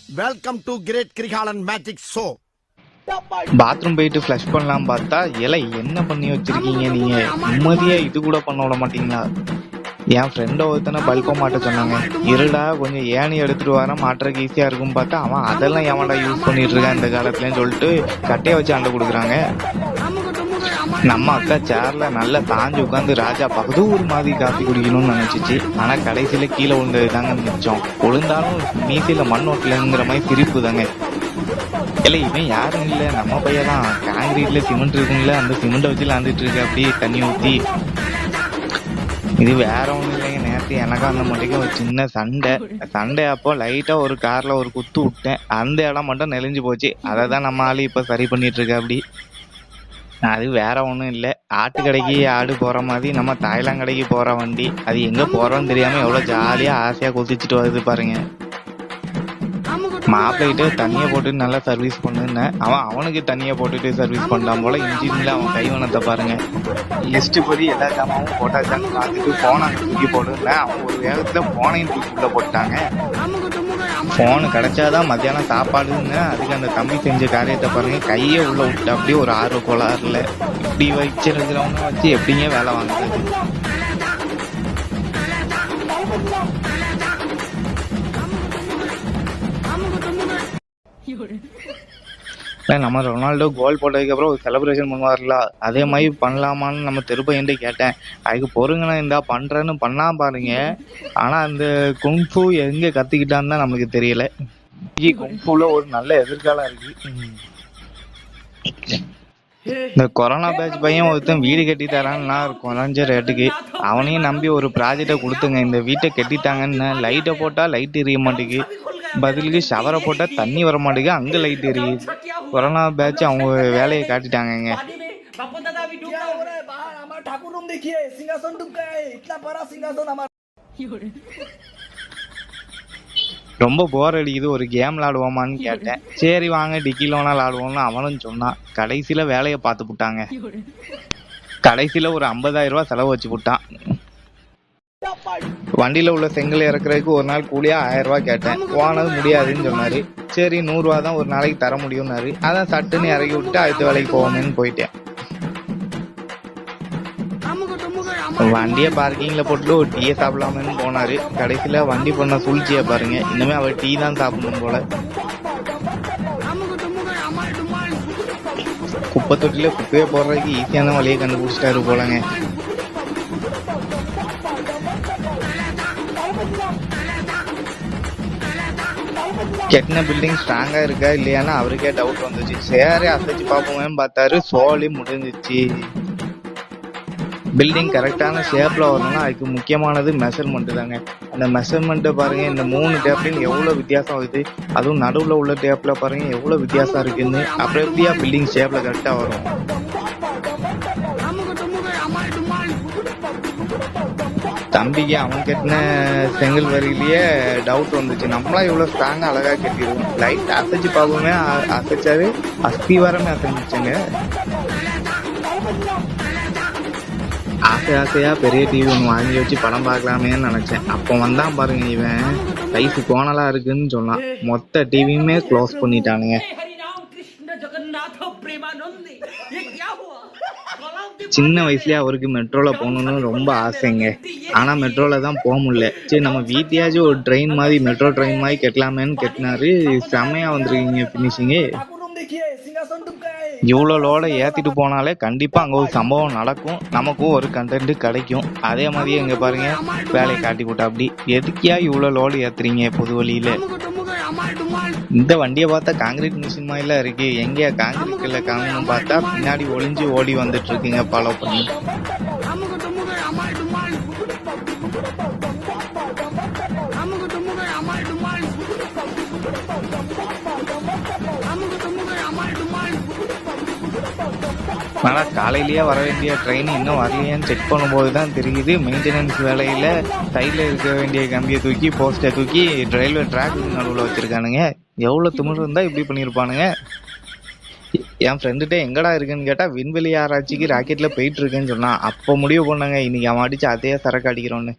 Welcome to great Kirikalan magic show. Bathroom போயிட்டு flush பண்ணலாம் பார்த்தா என்ன பண்ணி வச்சிருக்கீங்க நீங்க? நிம்மதியா இது கூட பண்ண விட மாட்டீங்களா? என் ஃப்ரெண்ட ஒருத்தனை பல்ப மாட்ட சொன்னாங்க. இருடா கொஞ்சம் ஏணி எடுத்துட்டு வர மாட்டுறதுக்கு ஈஸியா இருக்கும் பார்த்தா அவன் அதெல்லாம் எவன்டா யூஸ் பண்ணிட்டு இருக்கான் இந்த காலத்துலன்னு சொல்லிட்டு கட்டையை வச்சு அண்டை கொடுக்குறாங்க. நம்ம அக்கா சேர்ல நல்லா தாஞ்சி உட்காந்து ராஜா பகதூர் மாதிரி காஃபி குடிக்கணும்னு நினைச்சிச்சு. ஆனா கடைசியில கீழே விழுந்தது தாங்க மிச்சம். விழுந்தாலும் மீசையில மண் ஓட்டலங்கிற மாதிரி சிரிப்பு தாங்க. இல்லை இவன் யாரும் இல்லை, நம்ம பையதான். காங்கிரீட்ல சிமெண்ட் இருக்குங்களா, அந்த சிமெண்ட்டை வச்சு விளாண்டுட்டு இருக்கு அப்படியே தண்ணி ஊற்றி. இது வேற ஒன்றும் இல்லைங்க. நேற்று எனக்கும் அந்த மட்டுக்கும் ஒரு சின்ன சண்டை அப்போ லைட்டா ஒரு கார்ல ஒரு குத்து விட்டேன். அந்த இடம் மட்டும் நெளிஞ்சு போச்சு. அதை தான் நம்ம ஆளு இப்ப சரி பண்ணிட்டு இருக்க. அப்படி அது வேற ஒன்றும் இல்லை. ஆட்டு கடைக்கு ஆடு போற மாதிரி நம்ம தாய்லாந்து கடைக்கு போற வண்டி. அது எங்க போறோம்னு தெரியாம எவ்வளவு ஜாலியா ஆசையா குதிச்சுட்டு வருது பாருங்க. மாப்பிள்ளைகிட்ட தண்ணியை போட்டு நல்லா சர்வீஸ் பண்ணுன்னு அவனுக்கு தண்ணியை போட்டுட்டு சர்வீஸ் பண்ணலாம் போல. இன்ஜின்ல அவன் கைவனத்தை பாருங்க. லிஸ்ட் படி எல்லா ஜாமாவும் போட்டாச்சான்னு பார்த்துட்டு போனை தூக்கி போடுன்னு அவன் ஒரு வேகத்துல போனையும் தூக்கிக்குள்ள போட்டாங்க. போனு கிடைச்சாதான் மத்தியானம் சாப்பாடுன்னு அதுக்கு அந்த தம்பி செஞ்ச காரியத்தை பாருங்க. கையை உள்ள விட்டு அப்படியே ஒரு ஆர்வ கோளாறுல இப்படி வச்சிருக்கிறவங்க வச்சு எப்படிங்க வேலை வாங்குறது? நம்ம ரொனால்டோ கோல் போட்டதுக்கு அப்புறம் ஒரு செலிப்ரேஷன் பண்ணுவார்ல, அதே மாதிரி பண்ணலாமான்னு நம்ம தெருப்பையன்ட்டு கேட்டேன். அதுக்கு பொறுங்கண்ணா இந்தா பண்றேன்னு பண்ணா பாருங்க. ஆனா அந்த குங்ஃபு எங்க கத்துக்கிட்டான்னு தான் நமக்கு தெரியல. குங்ஃபுல ஒரு நல்ல எதிர்காலம் இருக்கு. இந்த கொரோனா பேட்ச் பையன் ஒருத்தன் வீடு கட்டி தரான்னா குறைஞ்ச ரேட்டுக்கு அவனையும் நம்பி ஒரு ப்ராஜெக்டை கொடுத்துங்க. இந்த வீட்டை கட்டிட்டாங்கன்னு லைட்டை போட்டா லைட் எரிய மாட்டேங்குது, பதிலுக்கு ஷவரை போட்டா தண்ணி வர மாட்டேங்குது, அங்க லைட் எரியுது. கொரோனா பேட்ச் அவங்க வேலையை காட்டிட்டாங்க. ரொம்ப போர் அடிக்குது, ஒரு கேம் விளாடுவோமான்னு கேட்டேன். சரி வாங்க டிக்கிலோனா விளாடுவோம்னு அவனும் சொன்னான். கடைசியில வேலையை பார்த்து விட்டாங்க. கடைசியில ஒரு 50,000 ரூபாய் செலவு வச்சு விட்டான். வண்டியில உள்ள செங்கல் இறக்குறதுக்கு ஒரு நாள் கூலியா 1000 ரூபாய் கேட்டேன். போனது முடியாதுன்னு சொன்னாரு. சரி 100 ரூபா தான் ஒரு நாளைக்கு தர முடியும்னாரு. அதான் சட்டுன்னு இறக்கி விட்டு அடுத்த வேலைக்கு போவோமேன்னு போயிட்டேன். வண்டியை பார்க்கிங்ல போட்டு ஒரு டீயை சாப்பிடலாமேன்னு போனாரு. கடைசியில வண்டி பண்ண சூழ்ச்சியை பாருங்க. இனிமே அவர் டீ தான் சாப்பிடணும் போல. குப்பை தொட்டில குப்பையை போடுறதுக்கு ஈஸியான வழியை கண்டுபிடிச்சிட்டாரு போலங்க. கெட்டின பில்டிங் ஸ்ட்ராங்கா இருக்கா இல்லையான்னு அவருக்கே டவுட் வந்துச்சு. சரி அசைச்சு பார்ப்போமேன்னு பார்த்தாரு. சோழி முடிஞ்சிச்சு. பில்டிங் கரெக்டான ஷேப்ல வரணும்னா அதுக்கு முக்கியமானது மெஷர்மெண்ட் தாங்க. அந்த மெஷர்மெண்ட்டை பாருங்க. இந்த 3 டேப்லையும் எவ்வளவு வித்தியாசம் வருது, அதுவும் நடுவுல உள்ள டேப்ல பாருங்க எவ்வளவு வித்தியாசம் இருக்குன்னு. அப்புறம் எப்படியா பில்டிங் ஷேப்ல கரெக்டா வரும்? தம்பிக்கு அவன் கட்டின செங்கல் வரியிலேயே டவுட் வந்துச்சு. நம்மளா இவ்வளவு ஸ்ட்ராங்கா அழகா கட்டிடுவோம். லைட் அசைச்சு பார்ப்போமே, அசைச்சாரு அஸ்திவாரமே அசைஞ்சிச்சுங்க. ஆசையா பெரிய டிவி ஒன்று வாங்கி வச்சு படம் பார்க்கலாமேன்னு நினைச்சேன். அப்போ வந்தான் பாருங்க இவன். லைஃப் கோணலா இருக்குன்னு சொன்னான். மொத்த டிவியுமே க்ளோஸ் பண்ணிட்டானுங்க. சின்ன வயசுலயே அவருக்கு மெட்ரோல போகணும்னு ரொம்ப ஆசைங்க. ஆனா மெட்ரோல தான் போக முடியல. சரி நம்ம வீட்டையாச்சும் ஒரு ட்ரெயின் மாதிரி மெட்ரோ ட்ரெயின் மாதிரி கட்டலாமேன்னு கட்டினாரு. செம்மையா வந்துருக்கீங்க பினிஷிங்கு. இவ்வளோ லோட ஏத்திட்டு போனாலே கண்டிப்பா அங்க ஒரு சம்பவம் நடக்கும், நமக்கும் ஒரு கண்டென்ட் கிடைக்கும். அதே மாதிரியே இங்க பாருங்க வேலையை காட்டி போட்டா. அப்படி எதுக்கியா இவ்வளவு லோடு ஏத்துறீங்க பொது வழியில? இந்த வண்டியை பார்த்தா காங்கிரீட் மிஷின் மாதிரிலாம் இருக்கு. எங்கேயா காங்கிரீட்ல காங்கன்னு பார்த்தா பின்னாடி ஒளிஞ்சு ஓடி வந்துட்டு இருக்குங்க ஃபாலோ பண்ணி. ஆனா காலையிலேயே வர வேண்டிய ட்ரெயின் இன்னும் வரலையான்னு செக் பண்ணும்போது தான் தெரியுது. மெயின்டெனன்ஸ் வேலையில சைட்ல இருக்க வேண்டிய கம்பியை தூக்கி போஸ்டை தூக்கி ரயில்வே ட்ராக் நடுவில் வச்சிருக்கானுங்க. எவ்வளவு திமிரு இருந்தா இப்படி பண்ணிருப்பானுங்க? என் ஃப்ரெண்டுகிட்ட எங்கடா இருக்குன்னு கேட்டா விண்வெளி ஆராய்ச்சிக்கு ராக்கெட்ல போயிட்டு இருக்குன்னு சொன்னான். அப்போ முடிவு பண்ணாங்க இன்னைக்கு அவன் அடிச்சு அதையே சரக்கு அடிக்கிறோன்னு.